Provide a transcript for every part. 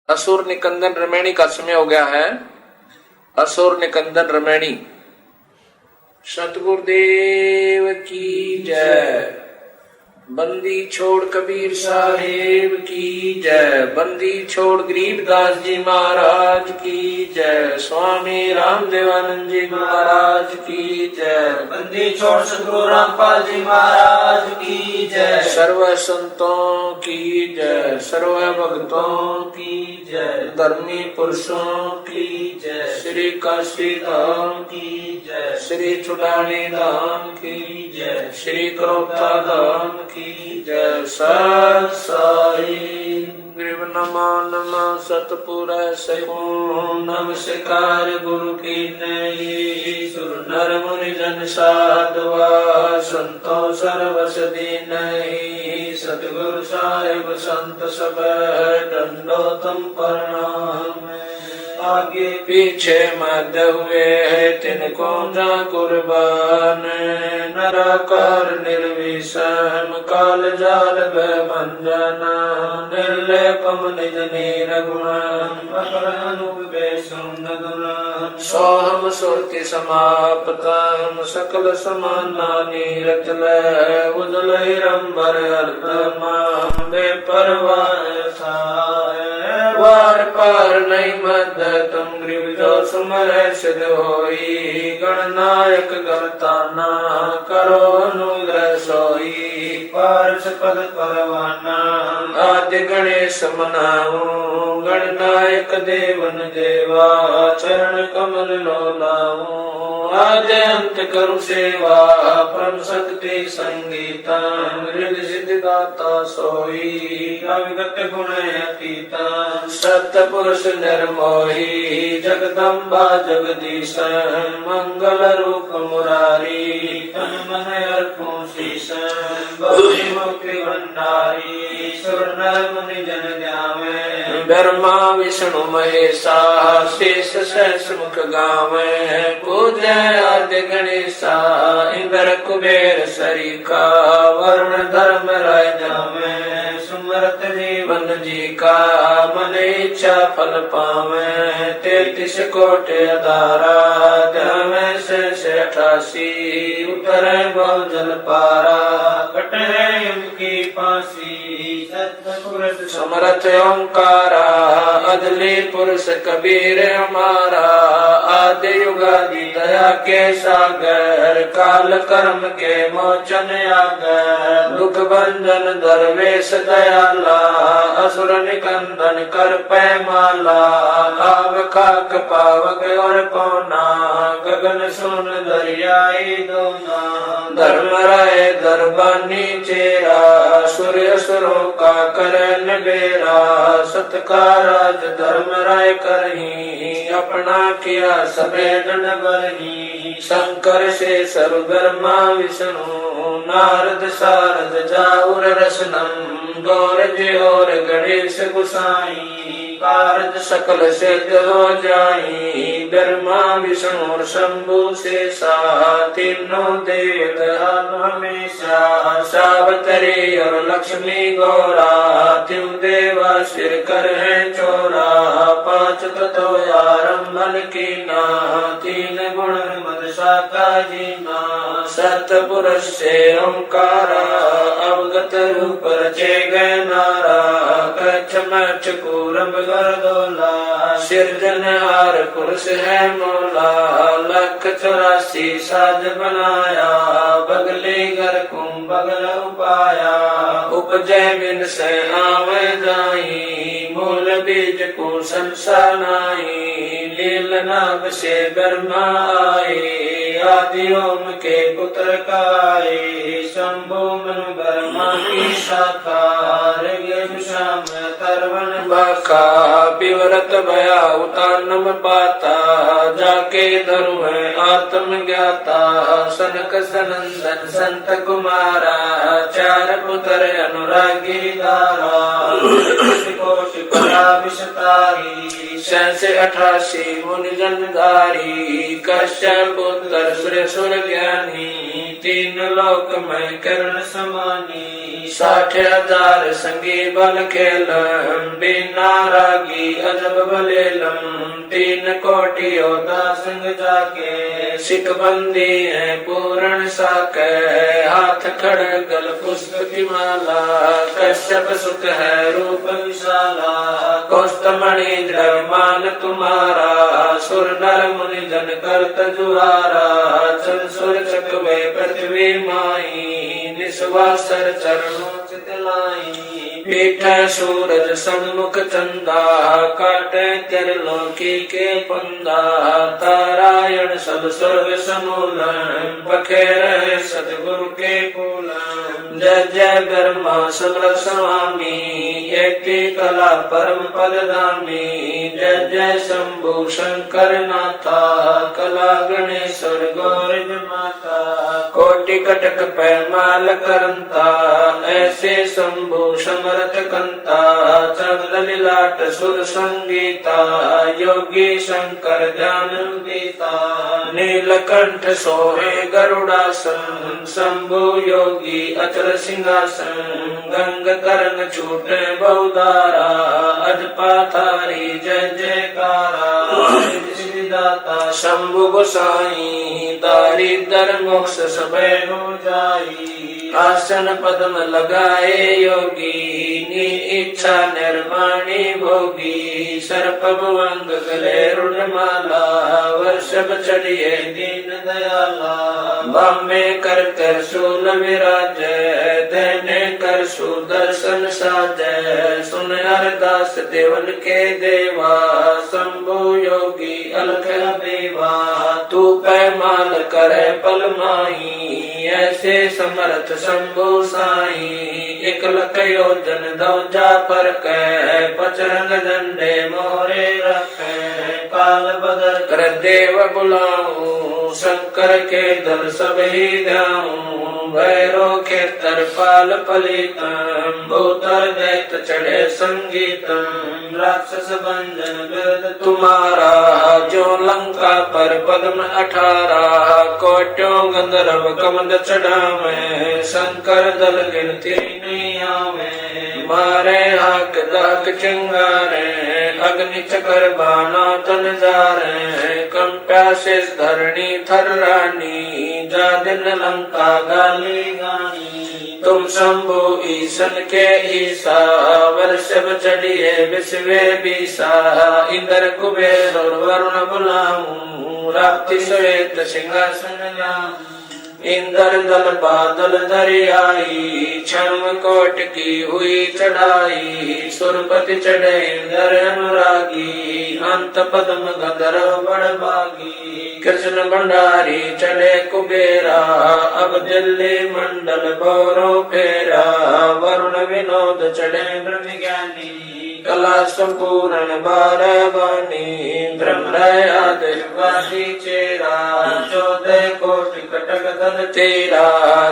असुर निकंदन रमैणी का समय हो गया है। असुर निकंदन रमैणी। सतगुरुदेव की जय। बंदी छोड़ कबीर साहेब की जय। बंदी छोड़ गरीबदास जी महाराज की जय। स्वामी रामदेवानंद जी महाराज की जय। बंदी छोड़ सतगुरु रामपाल जी महाराज की जय। सर्व संतों की जय। सर्व भक्तों की जय। धर्मी पुरुषों की जय। श्री काशी धाम की जय। श्री चुड़ानी धाम की जय। श्री करोता धाम की जय। सत साई ग्रीव नमा नमा सतपुरा सगुण नमस्कार गुरु की नई। सुर नर मुनि जन साधवा संतो सर्वस दीन। सतगुरु साहिब संत सब दंडोतम प्रणाम। आगे पीछे मध्य हुए तिनको जा कुर्बान। नराकार निर्विषम काल जाल भंजन। निर्लेपम निज निरगुण सोहम सुरति समाप्तम सकल समाना नीरतल। उजल हिरंबर अर्धम बेपरवाह वार पार नहीं मद तुम ग्रीव जो सुमर सिद्ध होई। गणनायक गणताना करो अनुग्रह सोई। पार्श पद परवाना आदि गणेश मनाऊ। गणनायक देवन देवा चरण कमल लो लाऊं। आद्य अंत करु सेवा परम शक्ति संगीता। हृदय सिद्धि दाता सोई अविगत गुण अतीता। सत्य पुरुष निर्मोही जगदम्बा जगदीश। मंगल रूप मुरारी तन मन अर्पो शीश। गौरी मुक्ति भंडारी सुर नर मुनि जन ध्यावे। ब्रह्मा विष्णु महेशा शेष सहस्र मुख गावे। पूजय आदि गणेशा इंद्र कुबेर सरीका। वरुण धर्म राय जावे सुमरत जीवन जी का। मन इच्छा फल पावे 33 कोट अधारा। ध्यावे से 88 उतरे बहु जल पारा। कटे की फांसी सतपुरुष समरथ ओंकारा। अदली पुरुष कबीर हमारा। आदि युगादि दया के सागर। काल कर्म के मोचन आगर। दुख भंजन दरवेश दयाला। असुर निकंदन कर पैमाला। आव खाक पावक और पौना। गगन सुन दरियाई दोना। धर्म राय दरबानी चेरा। सूर्य सुरों का करन बेरा। सत्काराज धर्म राय करही। अपना किया सबे दंड बरही। शंकर से सर्व ब्रह्मा विष्णु। नारद सारद जाऊर रसनम। गौर जी और गणेश गुसाई। कारज सकल सिद्ध हो जाई। ब्रह्मा विष्णु और शंभु शेषा। तीनों देवता हमेशा। सावतरी और लक्ष्मी गौरा। त्यों देवा सिर कर है चोरा। 5 तत्व आरंभन कीना। 3 गुण मद शाखा जीना। सतपुरुष से ओंकारा। अवगत रूप रचे गए नारा। कच्छ मच्छ कूरम गरदोला। सिरजनहार पुरुष है मोला। 184 साज बनाया। बगले घर को बगल उपाया। उपजय बिन से आवे जाई। मूल बीज को संसानाई। लील नाम से ब्रह्मा आए। आदि ओम के पुत्र काए। शंभु मन ब्रह्मा की शाखा। श्याम तरवन बाका। विवरत भया उतानम पाता। जाके धरु है आत्म ज्ञाता। सनक सनंदन संत कुमारा। 4 पुत्र अनुरागी दारा। कोटि परा विष तारी। 88 मुनि जनधारी कश्यप पुत्र सुरेश्वर ज्ञानी 3 लोक में कर्ण समानी। 60,000 संगी बल खेलम बिना रागी अजब बलेलम 3 कोटि योद्धा संग जाके सिख बंदी है पूर्ण साके हाथ खड़गल पुष्प की माला कश्यप सुत है रूप विशाला। कौस्तमणि द्रव्यमान तुम्हारा सुर नर मुनि जन करत जुहारा चल सुर चकवे पृथ्वी माई निस्वासर चरणों चितलाई। पीठ सूरज सन्मुख चंदा काटे त्रिलोकी के पंदा तारायण सब स्वर्ग समूलन बखेर सतगुरु के फूलन। जय जय ब्रह्मा समर स्वामी एति कला परम पद धामी। जय जय शंभु शंकर नाथा कला गणेश्वर गौरज माता। कोटि कटक पैमाल करंता ऐसे शंभु समरथ कंता। चंद्र लीलाट सुर संगीता योगी शंकर ध्यान गीता। नीलकंठ सोहे गरुड़ासन शंभु योगी अचल सिंहासन। गंग करण छूटे बहुधारा अजपाथारी जय जयकारा। दाता शंभु गोसाई दारिद्र मोक्ष सबे हो जाई। आसन पद्म लगाए योगी नी इच्छा निर्माणी भोगी। सर्प भुवंग गले रुणमाला वर्षभ चढ़िए दीन दयाला। बामे कर शूल विराज धैने कर सुदर्शन साजय। सुन अरदास देवन के देवा शंभु योगी अलख देवा। तू पैमाल करे पल माही ऐसे समर्थ शंभु साई। 1 लख योजन दौजा पर कै पचरंग झंडे मोरे रखे। काल बदल कर देव बुलाऊं शंकर के दल सब ही गाऊं। भैरो के तरपाल पलितम भूतर दैत चढ़े संगीतम। राक्षस भंजन बिरद तुम्हारा जो लंका पर पद्म 18 कोट्यों गंधर्व कमंद चढ़ावे। शंकर दल गिनती नहीं आवे मारे हाक दाक चिंगारे। अग्नि चकर बाना तन जारे कंप्या से धरणी थर रानी। जा दिन लंका गाली गानी। तुम शंभु ईशन के ईसा वर्षभ चढ़िए विश्वे बीसा। इंद्र कुबेर और वरुण बुलाऊं राप्ति श्वेत सिंहासन लाऊं। इंद्र दल बादल दरियाई क्षण कोट की हुई चढ़ाई। सुरपति चढ़े इंद्र अनुरागी अंत पद्म गंधर्व बड़भागी। कृष्ण भंडारी चढ़े कुबेरा अब दिल्ली मंडल बौरो फेरा। वरुण विनोद चढ़े ब्रह्म ज्ञानी कला संपूर्ण 12 बानी। ब्रह्म आदिवासी चेरा 14 कोटि कटक दल तेरा।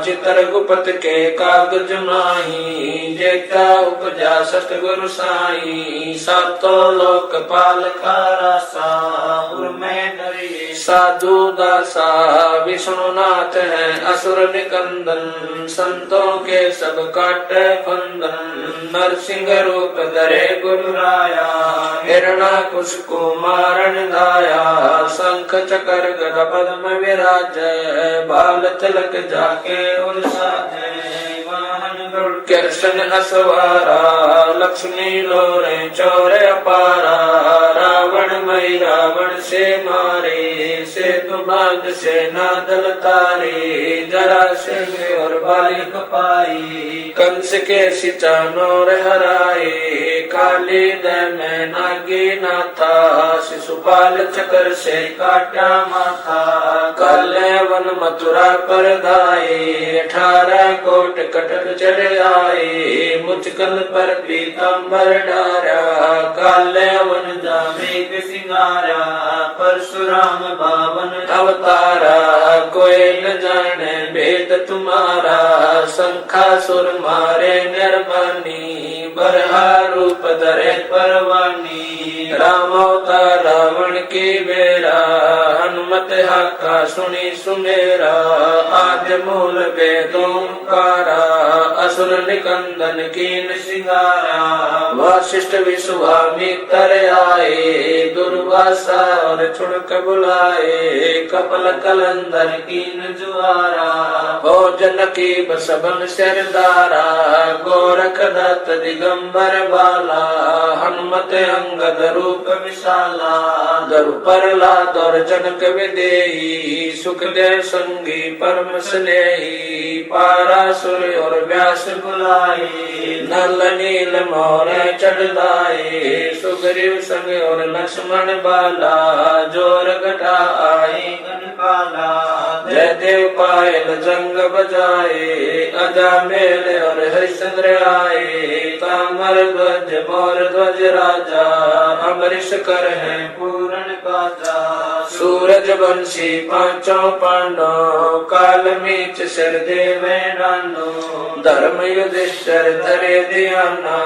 चित्र गुप्त के कागज माही जेता उपजा सतगुरु साई। 7 लोक पाल का रासा में डरिए साधु दासा। विष्णुनाथ है असुर निकंदन संतों के सब काटे फंदन। नरसिंह रूप धरे गुरु राया हिरणा कुश को मारण दाया। शंख चकर गदा पद्म विराज बाल तिलक जाके उर साजे। कृष्ण असवारा लक्ष्मी लोरे चोर अपारा। रावण मई रावण से मारे से तुमाग से नादल तारे। जरा सिंह और बालिक पाई कंस के सिचानोर हराए। काली दय में नागी नाथा शिशुपाल चक्र से काटा माथा। काले वन मथुरा पर दाए 18 कोट कटक चढ़ आए। मुचकल पर पीताम्बर डारा काले वन जामे सिंगारा। परशुराम बावन अवतारा कोई न जाने भेद तुम्हारा। शंखासुर मारे निर्वाणी बरहा रूप धरे परवानी। राम अवतार रावण की बेरा हनुमत हाका सुनी सुमेरा आद्य मूल वेदोंकारा असुर निकंदन कीन सिंगारा वशिष्ठ विश्वामित्र आए दुर्वासा और छुड़क बुलाए कपल कलंदर कीन जुआरा भोजन की बसबन सरदारा गोरख दत्त दिगंबर बाला हनुमत अंगद रूप विशाला दरु प्रहलाद और जनक विदेही सुखदेव संगी परम स्नेही पारासुर और व्यास बुलाए नल नील मोर चढ़ाए सुग्रीव संग और लक्ष्मण बाला जोर घटा आए गणपाला जय देव पायल जंग बजाए अजामेल और हरिश्चंद्र आए तामर ध्वज मोर ध्वज राजा अमरीश कर है पूर्ण काजा सूरज वंशी पांचों पांडव काल मीच सिर देव नानो धर्म युधिष्ठिर धरे ध्याना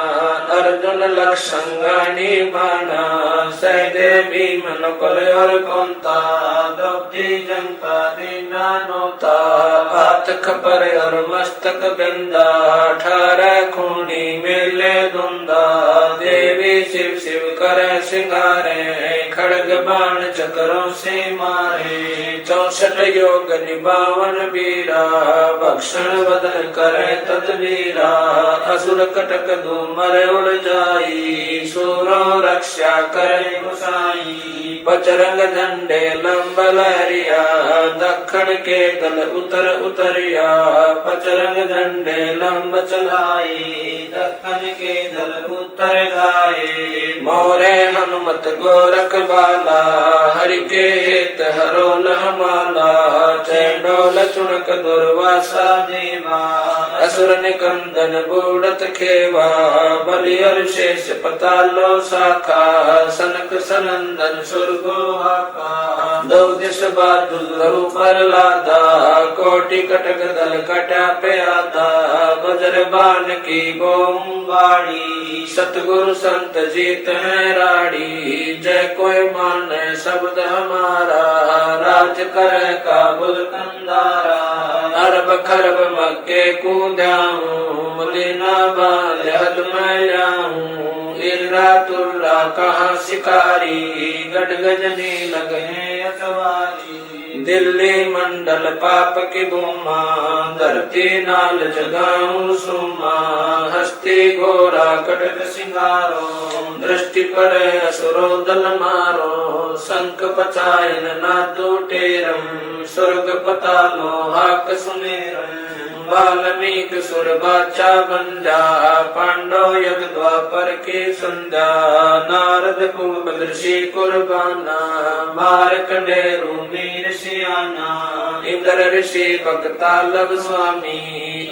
अर्जुन लक्षंगानी बाना सहदेव भीम नकुल और कुंता द्रौपदी जंका दीना नोता हाथ खपर और मस्तक बिंदा 18 खूनी मेले धुंदा देवी शिव शिव करे सिंगारे खड़ग बाण चक्रों से मारे 64 योग निभावन वीरा भक्षण बदन करे तदवीरा असुर कटक धूमर उड़ जाई सूरों रक्षा करे गुसाई बजरंग झंडे लंब लहरिया दक्षिण के दल उतर उतरिया बजरंग झंडे लंब चलाई दक्षिण के दल उतर गाए मोरे हनुमत गोरख बाला हरि के हित हरोल हमाला चैंडोल चुनक दुर्वासा देवा असुर निकंदन बूढ़त खेवा बलि और शेष पतालो शाखा सनक सनंदन सुरगो हाका दो दिश बादुल पर लादा कोटि कटक दल कटा पे आदा बजर बाण की बोम बाड़ी सतगुरु संत जीत है राड़ी जय कोई मान शब्द हमारा राज करे काबुल कंदारा अरब खरब मक्के कूदाऊं मदीना बाल हद में जाऊं इर्रा तुर्रा कहाँ शिकारी गढ़ गजनी लगे अतवारी दिल्ली मंडल पाप की भूमा धरती नाल जगाऊं सुमा हस्ती घोरा कटक सिंगारो दृष्टि पड़े असुरो दल मारो शंख पचायन ना टूटेरम स्वर्ग पतालो हाक सुनेरम वाल्मीक सुर बाचा बंजा पांडव युग द्वापर की संध्या नारद कुंभ ऋषि कुर्बाना मार्कंडेय मीर सियाना इंद्र ऋषि भक्तालब स्वामी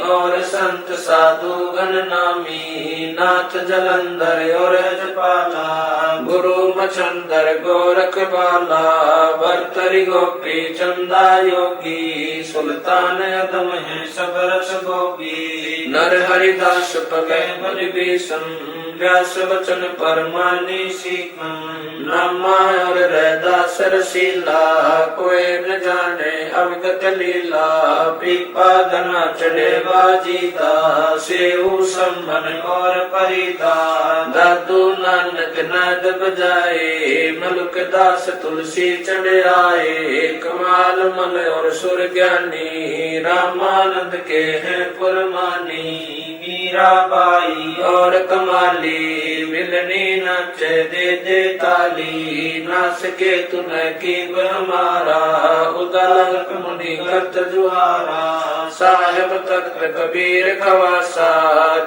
और संत साधु गण नामी नाथ जलंधर और जपाला गुरु मचंदर गोरख बाला भर्तरी गोपी चंदा योगी सुल्तान अदम है सब रस गोपी नर हरिदास पगे बलि भीषम व्यास वचन परमानी सीखम नामा और रहदास रसीला कोई न जाने अवगत लीला पीपा धना चढ़े बाजीदा सेऊ संभन और परिदा दादू नानक नाद बजाए मलुक दास तुलसी चढ़े आए कमाल मल और सुर ज्ञानी रामानंद के हैं पुरमानी मीराबाई और कमाली मिलनी नाचे दे ताली नाच के तुने की हमारा उदालक मुनि करत जुहारा साहेब तख्त कबीर खवासा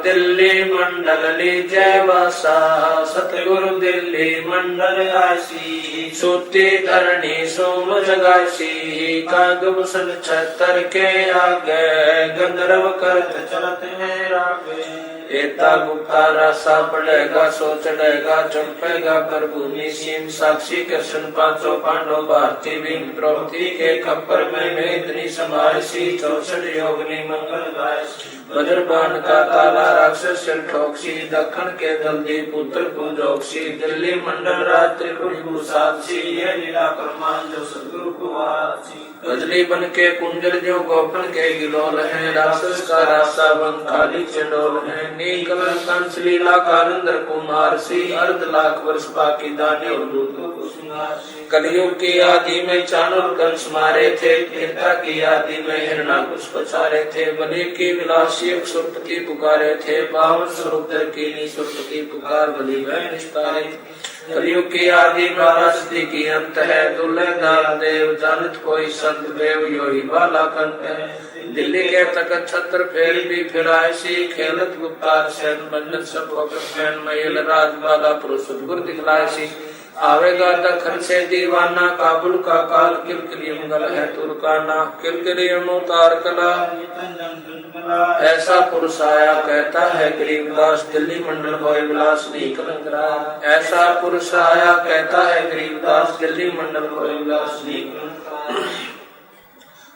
दिल्ली मंडल लीजय वासा सतगुरु दिल्ली मंडल आसी सूती धरणी सोम जगासी कागभूषण छतर के आगे गंधर्व करत चलत है रागे एता गुप्ता रासा पड़ेगा सो चढ़ेगा चंपेगा कर भूमि सीम साक्षी कृष्ण पांचों पांडव भारती भीम द्रौपदी के खप्पर में मेदनी समारसी 64 योगनी मंगल गायसी। वज्रबाण का ताला राक्षस सिर ठोकसी दखन के दल्दी पुत्र पूजोक्सी दिल्ली मंडल राज त्रिपुरी भूषाक्षी ये लीला प्रमाण जो सदगुरु को आसी गजली बन के कुंजर जो गोफन के गिलोल है राक्षस का रास्ता बन खाली चंडोल है नीकल कंस लीला कारिंदर कुमार सी अर्ध लाख वर्ष बाकी दानी और दूत को श्रृंगार कलयुग की आदि में चाणूर कंस मारे थे त्रेता की आदि में हिरणा कुछ पछारे थे बलि की विलासी सुरपति पुकारे थे बावन स्वरूप की सुरपति पुकार बलि वह निस्तारे कलयुग की आदि पराशक्ति की अंत है दुर्लभ दान देव जानत कोई संत देव योगी बाला कंत है दिल्ली के तकत छत्र फेर भी फिराए सी खेलत गुप्तार सैन बंधन सब फैन महिल राज बाला पुरुष सदगुरु दिखलाए सी आवेगा दखन से दीवाना काबुल का काल किलकिलियम गल है तुर्काना किलकिलियम उतार कला ऐसा पुरुष आया कहता है गरीबदास दिल्ली मंडल होय विलास नहीं कलंकरा ऐसा पुरुष आया कहता है गरीबदास दिल्ली मंडल होय विलास नहीं कलंकरा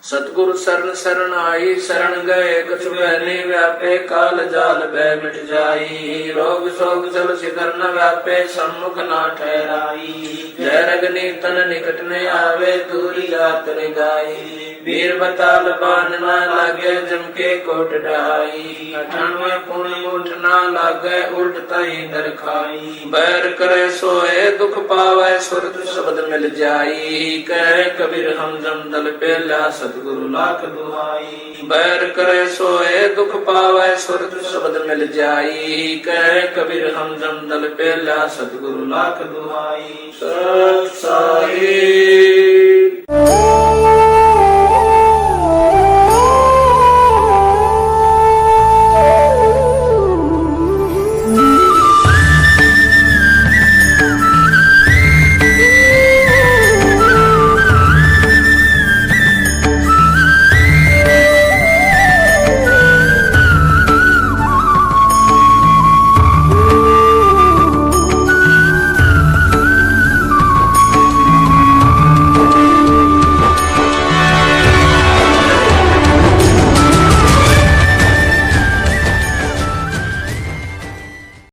सतगुरु शरण शरण आई शरण गए कछु बहने व्यापे काल जाल बह मिट जाई रोग शोक जल शिखर न व्यापे सम्मुख ना ठहराई जय रगनी तन निकट न आवे दूरी जात रे गाई वीर बताल बान न लागे जम के कोट ढाई 98 पुण्य उठ न लागे उल्ट तई दर खाई बैर करे सोए दुख पावे सुरत शब्द मिल जाई कहे कबीर हम जम दल पेला सतगुरु लाख दुहाई बैर करे सोए दुख पावे सुरत शब्द मिल जाई कहे कबीर हम जम दल पेला सतगुरु लाख दुहाई सत साहिब।